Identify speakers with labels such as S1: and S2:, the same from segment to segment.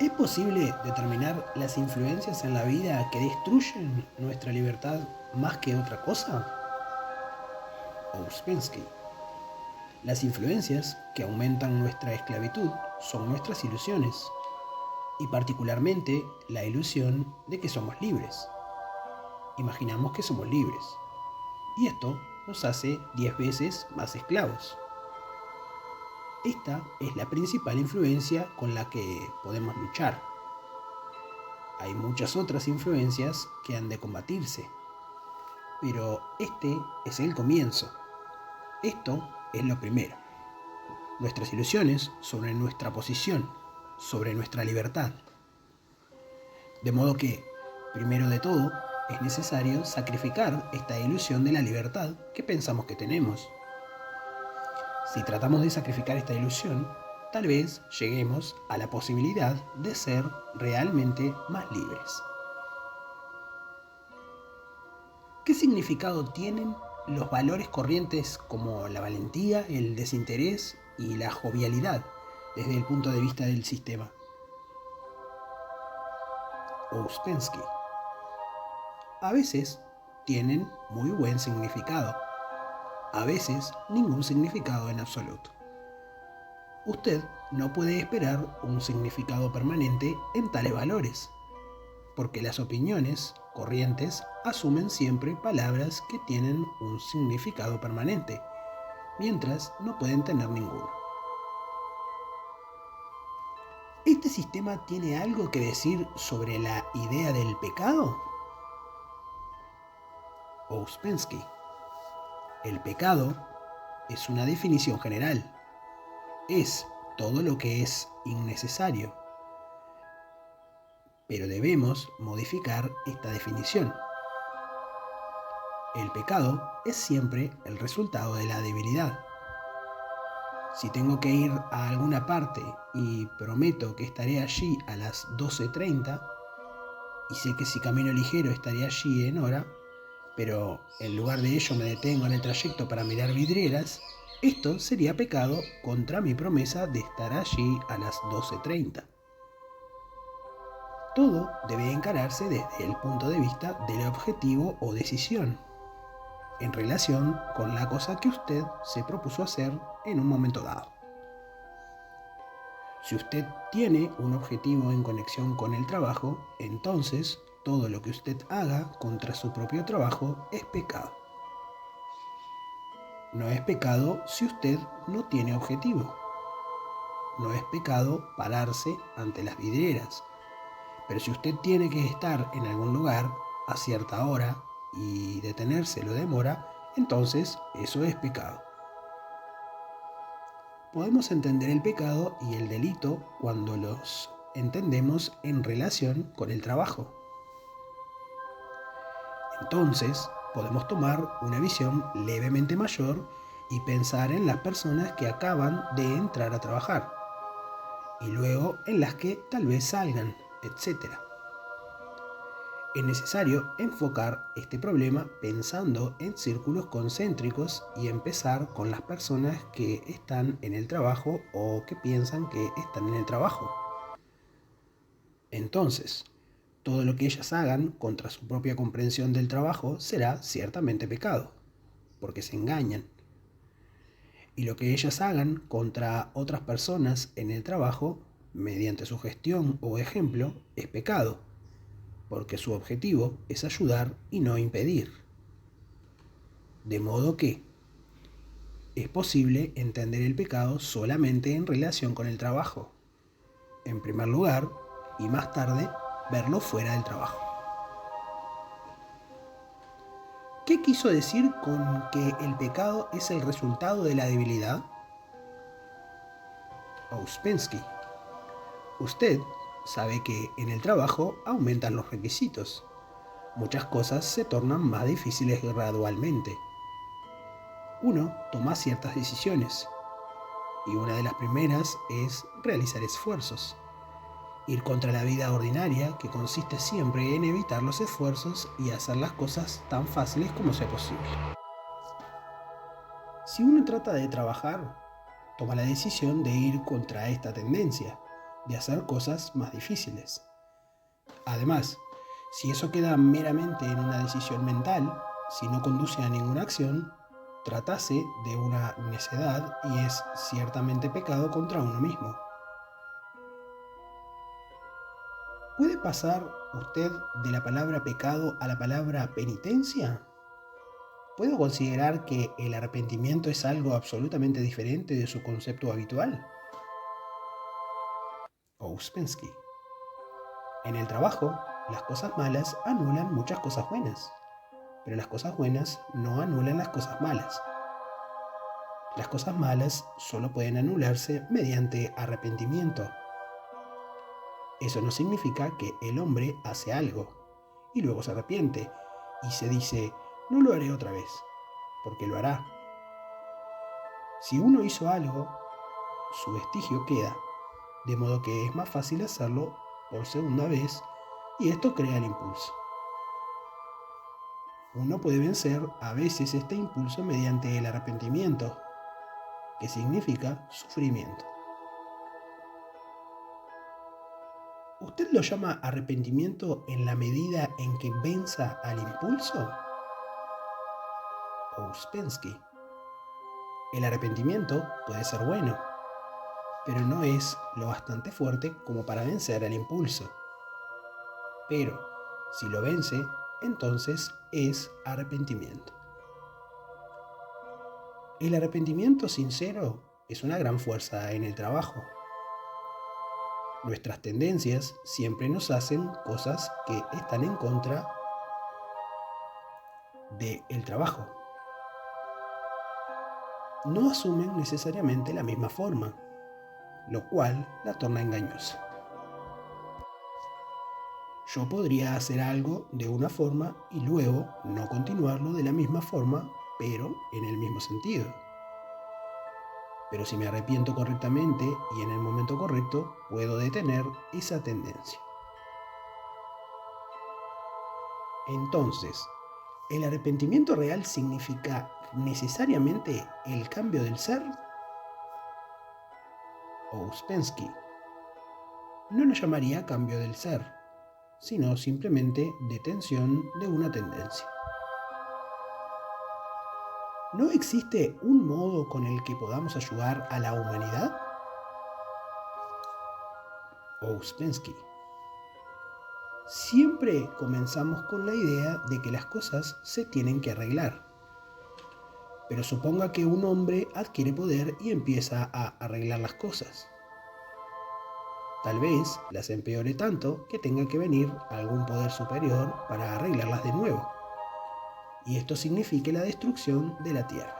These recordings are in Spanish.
S1: ¿Es posible determinar las influencias en la vida que destruyen nuestra libertad más que otra cosa? Ouspensky. Las influencias que aumentan nuestra esclavitud son nuestras ilusiones, y particularmente la ilusión de que somos libres. Imaginamos que somos libres, y esto nos hace 10 veces más esclavos. Esta es la principal influencia con la que podemos luchar. Hay muchas otras influencias que han de combatirse, pero este es el comienzo. Esto es lo primero. Nuestras ilusiones sobre nuestra posición, sobre nuestra libertad. De modo que, primero de todo, es necesario sacrificar esta ilusión de la libertad que pensamos que tenemos. Si tratamos de sacrificar esta ilusión, tal vez lleguemos a la posibilidad de ser realmente más libres. ¿Qué significado tienen los valores corrientes como la valentía, el desinterés y la jovialidad desde el punto de vista del sistema? Ouspensky. A veces tienen muy buen significado, a veces ningún significado en absoluto. Usted no puede esperar un significado permanente en tales valores, porque las opiniones corrientes asumen siempre palabras que tienen un significado permanente, mientras no pueden tener ninguno. ¿Este sistema tiene algo que decir sobre la idea del pecado? Ouspensky. El pecado es una definición general. Es todo lo que es innecesario. Pero debemos modificar esta definición. El pecado es siempre el resultado de la debilidad. Si tengo que ir a alguna parte y prometo que estaré allí a las 12:30, y sé que si camino ligero estaré allí en hora, pero en lugar de ello me detengo en el trayecto para mirar vidrieras, esto sería pecado contra mi promesa de estar allí a las 12:30. Todo debe encararse desde el punto de vista del objetivo o decisión, en relación con la cosa que usted se propuso hacer en un momento dado. Si usted tiene un objetivo en conexión con el trabajo, entonces todo lo que usted haga contra su propio trabajo es pecado. No es pecado si usted no tiene objetivo. No es pecado pararse ante las vidrieras. Pero si usted tiene que estar en algún lugar a cierta hora y detenerse lo demora, entonces eso es pecado. Podemos entender el pecado y el delito cuando los entendemos en relación con el trabajo. Entonces podemos tomar una visión levemente mayor y pensar en las personas que acaban de entrar a trabajar y luego en las que tal vez salgan, etc. Es necesario enfocar este problema pensando en círculos concéntricos y empezar con las personas que están en el trabajo o que piensan que están en el trabajo. Entonces, todo lo que ellas hagan contra su propia comprensión del trabajo será ciertamente pecado, porque se engañan. Y lo que ellas hagan contra otras personas en el trabajo, mediante su gestión o ejemplo, es pecado, porque su objetivo es ayudar y no impedir. De modo que es posible entender el pecado solamente en relación con el trabajo, en primer lugar, y más tarde verlo fuera del trabajo. ¿Qué quiso decir con que el pecado es el resultado de la debilidad? Ouspensky. Usted sabe que en el trabajo aumentan los requisitos. Muchas cosas se tornan más difíciles gradualmente. Uno toma ciertas decisiones, y una de las primeras es realizar esfuerzos. Ir contra la vida ordinaria, que consiste siempre en evitar los esfuerzos y hacer las cosas tan fáciles como sea posible. Si uno trata de trabajar, toma la decisión de ir contra esta tendencia, de hacer cosas más difíciles. Además, si eso queda meramente en una decisión mental, si no conduce a ninguna acción, tratase de una necedad y es ciertamente pecado contra uno mismo. ¿Puede pasar usted de la palabra pecado a la palabra penitencia? ¿Puedo considerar que el arrepentimiento es algo absolutamente diferente de su concepto habitual? Ouspensky. En el trabajo, las cosas malas anulan muchas cosas buenas, pero las cosas buenas no anulan las cosas malas. Las cosas malas solo pueden anularse mediante arrepentimiento. Eso no significa que el hombre hace algo y luego se arrepiente y se dice, no lo haré otra vez, porque lo hará. Si uno hizo algo, su vestigio queda, de modo que es más fácil hacerlo por segunda vez y esto crea el impulso. Uno puede vencer a veces este impulso mediante el arrepentimiento, que significa sufrimiento. ¿Usted lo llama arrepentimiento en la medida en que venza al impulso? Ouspensky. El arrepentimiento puede ser bueno, pero no es lo bastante fuerte como para vencer al impulso. Pero, si lo vence, entonces es arrepentimiento. El arrepentimiento sincero es una gran fuerza en el trabajo. Nuestras tendencias siempre nos hacen cosas que están en contra del trabajo. No asumen necesariamente la misma forma, lo cual la torna engañosa. Yo podría hacer algo de una forma y luego no continuarlo de la misma forma, pero en el mismo sentido. Pero si me arrepiento correctamente y en el momento correcto, puedo detener esa tendencia. Entonces, ¿el arrepentimiento real significa necesariamente el cambio del ser? Ouspensky no lo llamaría cambio del ser, sino simplemente detención de una tendencia. ¿No existe un modo con el que podamos ayudar a la humanidad? Ouspensky. Siempre comenzamos con la idea de que las cosas se tienen que arreglar. Pero suponga que un hombre adquiere poder y empieza a arreglar las cosas. Tal vez las empeore tanto que tenga que venir algún poder superior para arreglarlas de nuevo. Y esto signifique la destrucción de la Tierra.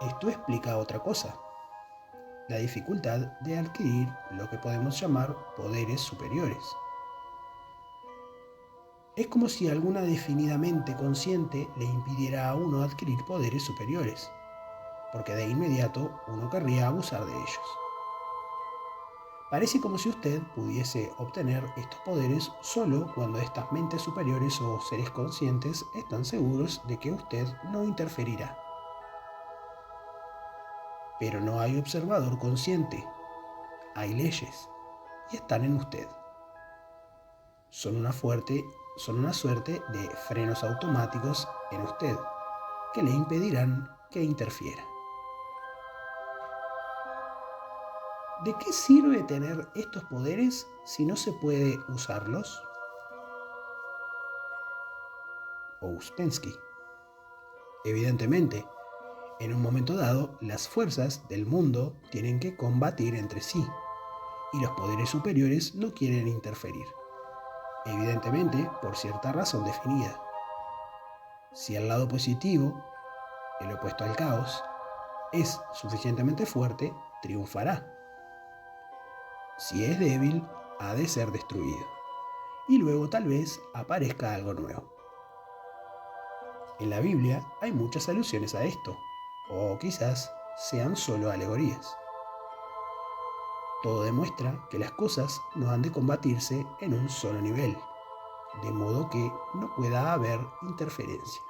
S1: Esto explica otra cosa: la dificultad de adquirir lo que podemos llamar poderes superiores. Es como si alguna definidamente consciente le impidiera a uno adquirir poderes superiores, porque de inmediato uno querría abusar de ellos. Parece como si usted pudiese obtener estos poderes solo cuando estas mentes superiores o seres conscientes están seguros de que usted no interferirá. Pero no hay observador consciente, hay leyes, y están en usted. Son una suerte de frenos automáticos en usted que le impedirán que interfiera. ¿De qué sirve tener estos poderes si no se puede usarlos? Ouspensky. Evidentemente, en un momento dado, las fuerzas del mundo tienen que combatir entre sí, y los poderes superiores no quieren interferir. Evidentemente, por cierta razón definida. Si el lado positivo, el opuesto al caos, es suficientemente fuerte, triunfará. Si es débil, ha de ser destruido. Y luego tal vez aparezca algo nuevo. En la Biblia hay muchas alusiones a esto, o quizás sean solo alegorías. Todo demuestra que las cosas no han de combatirse en un solo nivel, de modo que no pueda haber interferencia.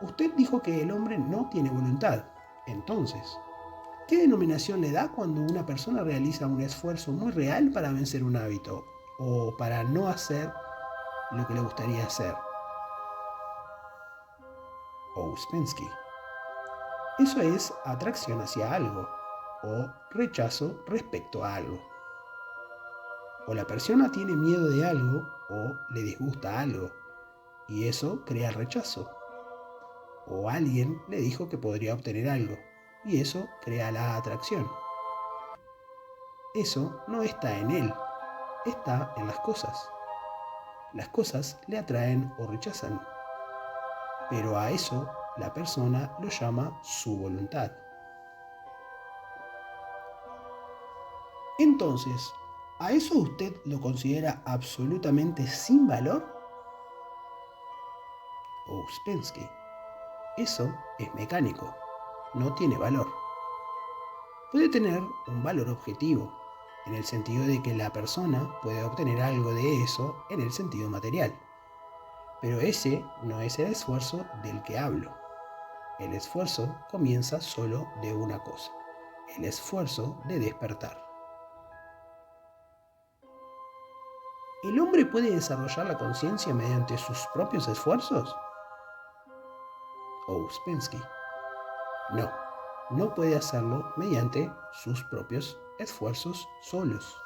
S1: Usted dijo que el hombre no tiene voluntad. Entonces, ¿Qué denominación le da cuando una persona realiza un esfuerzo muy real para vencer un hábito o para no hacer lo que le gustaría hacer? Ouspensky. Eso es atracción hacia algo o rechazo respecto a algo. O la persona tiene miedo de algo o le disgusta algo y eso crea rechazo. O alguien le dijo que podría obtener algo y eso crea la atracción. Eso no está en él, está en las cosas. Las cosas le atraen o rechazan, pero a eso la persona lo llama su voluntad. Entonces, ¿a eso usted lo considera absolutamente sin valor? Ouspensky. Eso es mecánico, no tiene valor. Puede tener un valor objetivo, en el sentido de que la persona puede obtener algo de eso en el sentido material. Pero ese no es el esfuerzo del que hablo. El esfuerzo comienza solo de una cosa, el esfuerzo de despertar. ¿El hombre puede desarrollar la conciencia mediante sus propios esfuerzos? Ouspensky. No, no puede hacerlo mediante sus propios esfuerzos solos.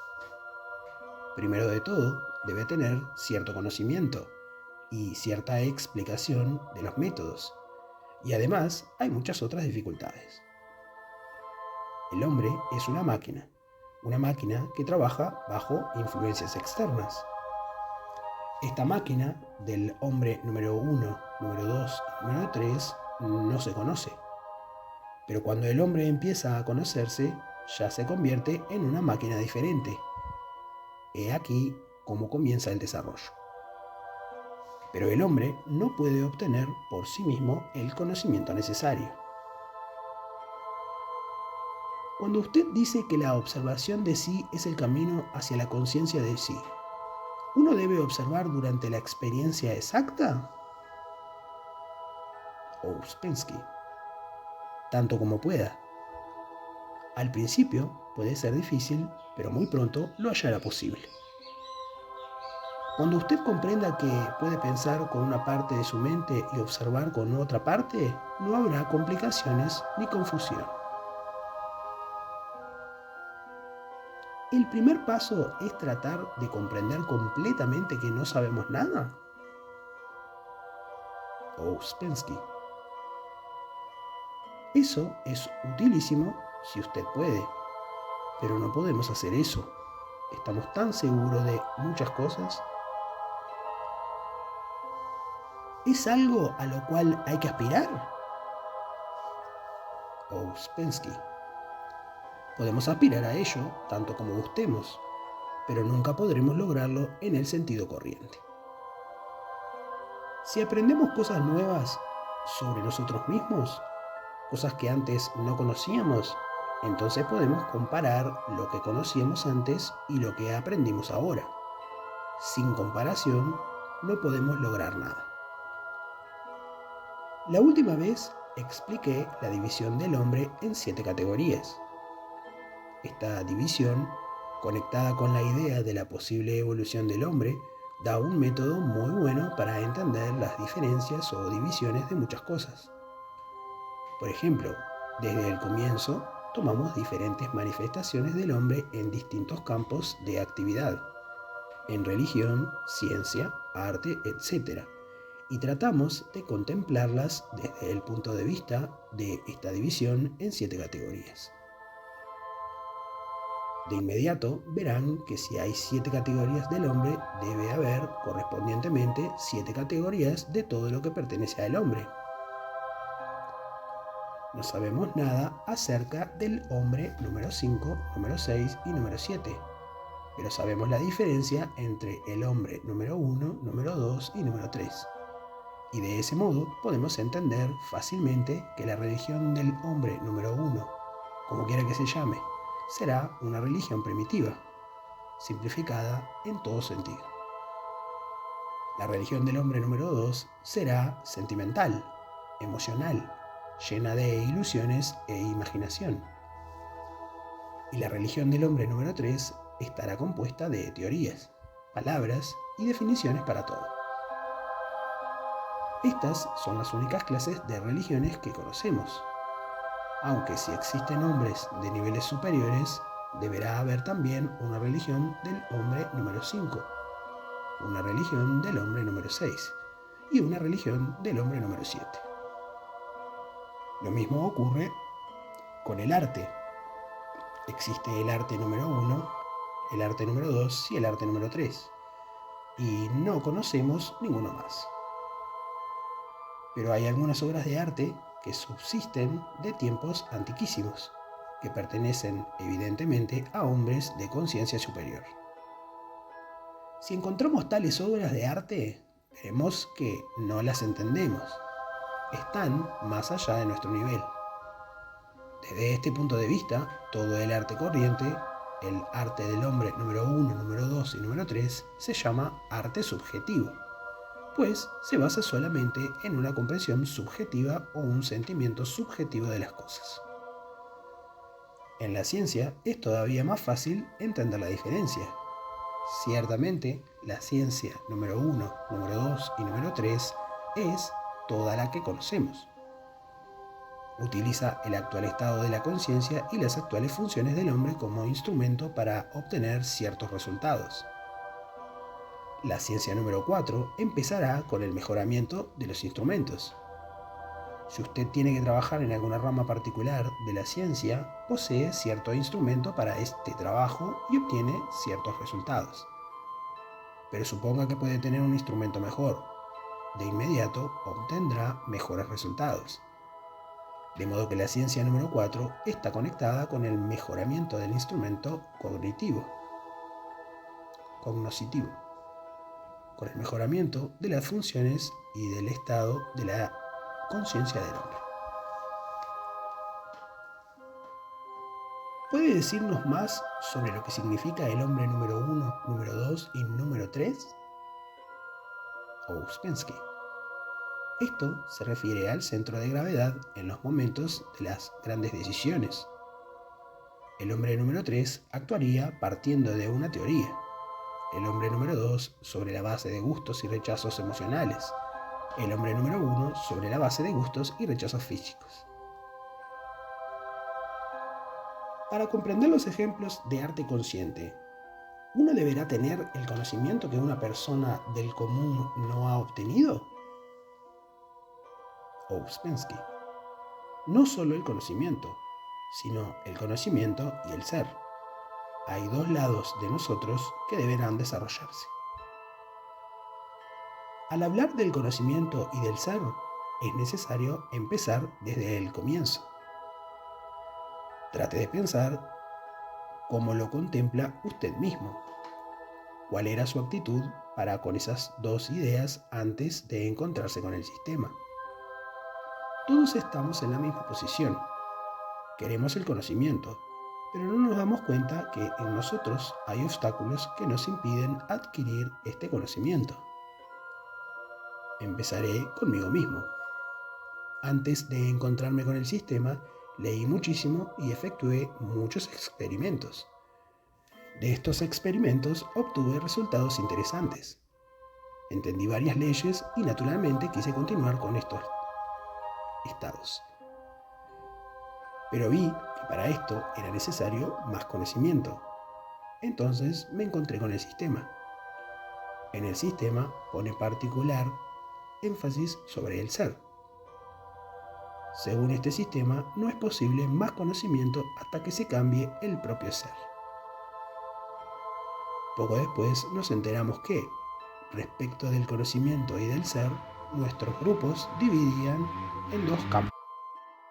S1: Primero de todo, debe tener cierto conocimiento y cierta explicación de los métodos. Y además hay muchas otras dificultades. El hombre es una máquina que trabaja bajo influencias externas. Esta máquina del hombre número 1, número 2 y número 3 no se conoce. Pero cuando el hombre empieza a conocerse, ya se convierte en una máquina diferente. He aquí cómo comienza el desarrollo. Pero el hombre no puede obtener por sí mismo el conocimiento necesario. Cuando usted dice que la observación de sí es el camino hacia la conciencia de sí, ¿uno debe observar durante la experiencia exacta? Ouspensky. Tanto como pueda. Al principio puede ser difícil, pero muy pronto lo hallará posible. Cuando usted comprenda que puede pensar con una parte de su mente y observar con otra parte, no habrá complicaciones ni confusión. ¿El primer paso es tratar de comprender completamente que no sabemos nada? Ouspensky. Eso es utilísimo si usted puede, pero no podemos hacer eso. Estamos tan seguros de muchas cosas. ¿Es algo a lo cual hay que aspirar? Ouspensky. Podemos aspirar a ello tanto como gustemos, pero nunca podremos lograrlo en el sentido corriente. Si aprendemos cosas nuevas sobre nosotros mismos, cosas que antes no conocíamos, entonces podemos comparar lo que conocíamos antes y lo que aprendimos ahora. Sin comparación, no podemos lograr nada. La última vez expliqué la división del hombre en 7 categorías. Esta división, conectada con la idea de la posible evolución del hombre, da un método muy bueno para entender las diferencias o divisiones de muchas cosas. Por ejemplo, desde el comienzo tomamos diferentes manifestaciones del hombre en distintos campos de actividad, en religión, ciencia, arte, etc. Y tratamos de contemplarlas desde el punto de vista de esta división en 7 categorías. De inmediato verán que si hay 7 categorías del hombre, debe haber correspondientemente 7 categorías de todo lo que pertenece al hombre. No sabemos nada acerca del hombre número 5, número 6 y número 7, pero sabemos la diferencia entre el hombre número 1, número 2 y número 3. Y de ese modo podemos entender fácilmente que la religión del hombre número 1, como quiera que se llame, será una religión primitiva, simplificada en todo sentido. La religión del hombre número 2 será sentimental, emocional, llena de ilusiones e imaginación. Y la religión del hombre número 3 estará compuesta de teorías, palabras y definiciones para todo. Estas son las únicas clases de religiones que conocemos. Aunque si existen hombres de niveles superiores, deberá haber también una religión del hombre número 5, una religión del hombre número 6 y una religión del hombre número 7. Lo mismo ocurre con el arte. Existe el arte número 1, el arte número 2 y el arte número 3. Y no conocemos ninguno más. Pero hay algunas obras de arte que subsisten de tiempos antiquísimos, que pertenecen evidentemente a hombres de conciencia superior. Si encontramos tales obras de arte, veremos que no las entendemos. Están más allá de nuestro nivel. Desde este punto de vista, todo el arte corriente, el arte del hombre número 1, número 2 y número 3, se llama arte subjetivo, pues se basa solamente en una comprensión subjetiva o un sentimiento subjetivo de las cosas. En la ciencia es todavía más fácil entender la diferencia. Ciertamente, la ciencia número 1, número 2 y número 3 es toda la que conocemos. Utiliza el actual estado de la conciencia y las actuales funciones del hombre como instrumento para obtener ciertos resultados. La ciencia número 4 empezará con el mejoramiento de los instrumentos. Si usted tiene que trabajar en alguna rama particular de la ciencia, posee cierto instrumento para este trabajo y obtiene ciertos resultados. Pero suponga que puede tener un instrumento mejor. De inmediato obtendrá mejores resultados. De modo que la ciencia número 4 está conectada con el mejoramiento del instrumento cognoscitivo, con el mejoramiento de las funciones y del estado de la conciencia del hombre. ¿Puede decirnos más sobre lo que significa el hombre número 1, número 2 y número 3? Ouspensky. Esto se refiere al centro de gravedad en los momentos de las grandes decisiones. El hombre número 3 actuaría partiendo de una teoría. El hombre número 2 sobre la base de gustos y rechazos emocionales. El hombre número 1 sobre la base de gustos y rechazos físicos. Para comprender los ejemplos de arte consciente, ¿uno deberá tener el conocimiento que una persona del común no ha obtenido? Ouspensky. No solo el conocimiento, sino el conocimiento y el ser. Hay dos lados de nosotros que deberán desarrollarse. Al hablar del conocimiento y del ser, es necesario empezar desde el comienzo. Trate de pensar cómo lo contempla usted mismo. ¿Cuál era su actitud para con esas dos ideas antes de encontrarse con el sistema? Todos estamos en la misma posición. Queremos el conocimiento, pero no nos damos cuenta que en nosotros hay obstáculos que nos impiden adquirir este conocimiento. Empezaré conmigo mismo. Antes de encontrarme con el sistema, leí muchísimo y efectué muchos experimentos. De estos experimentos obtuve resultados interesantes. Entendí varias leyes y naturalmente quise continuar con estos estados. Pero vi que para esto era necesario más conocimiento. Entonces me encontré con el sistema. En el sistema pone particular énfasis sobre el ser. Según este sistema, no es posible más conocimiento hasta que se cambie el propio ser. Poco después nos enteramos que, respecto del conocimiento y del ser, nuestros grupos dividían en dos campos.